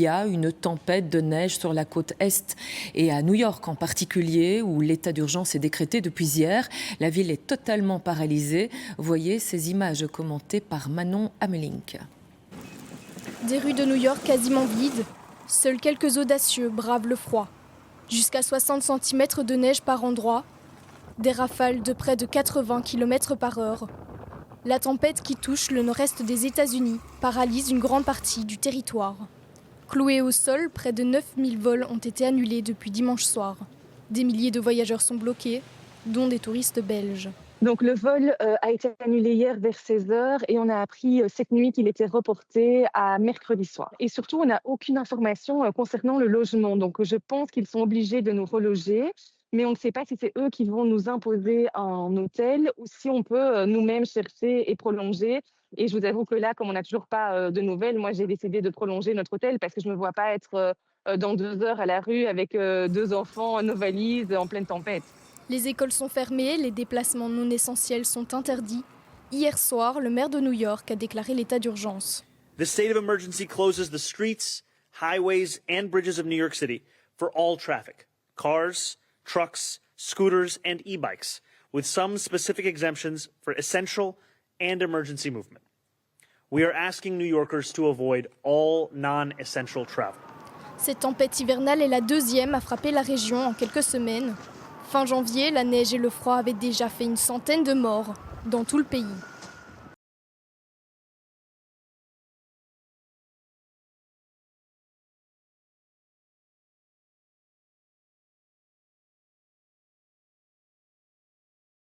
y a une tempête de neige sur la côte Est et à New York en particulier, où l'état d'urgence est décrété depuis hier. La ville est totalement paralysée. Voyez ces images commentées par Manon Amelink. Des rues de New York quasiment vides. Seuls quelques audacieux bravent le froid. Jusqu'à 60 cm de neige par endroit. Des rafales de près de 80 km/h. La tempête qui touche le nord-est des États-Unis paralyse une grande partie du territoire. Cloués au sol, près de 9000 vols ont été annulés depuis dimanche soir. Des milliers de voyageurs sont bloqués, dont des touristes belges. Donc le vol a été annulé hier vers 16h et on a appris cette nuit qu'il était reporté à mercredi soir. Et surtout, on n'a aucune information concernant le logement. Donc je pense qu'ils sont obligés de nous reloger. Mais on ne sait pas si c'est eux qui vont nous imposer un hôtel ou si on peut nous-mêmes chercher et prolonger. Et je vous avoue que là, comme on n'a toujours pas de nouvelles, moi j'ai décidé de prolonger notre hôtel parce que je ne me vois pas être dans 2 heures à la rue avec 2 enfants, nos valises en pleine tempête. Les écoles sont fermées, les déplacements non essentiels sont interdits. Hier soir, le maire de New York a déclaré l'état d'urgence. The state of emergency closes the streets, highways and bridges of New York City for all traffic. Cars, trucks, scooters and e-bikes, with some specific exemptions for essential and emergency movement. We are asking New Yorkers to avoid all non-essential travel. Cette tempête hivernale est la deuxième à frapper la région en quelques semaines. Fin janvier, la neige et le froid avaient déjà fait une centaine de morts dans tout le pays.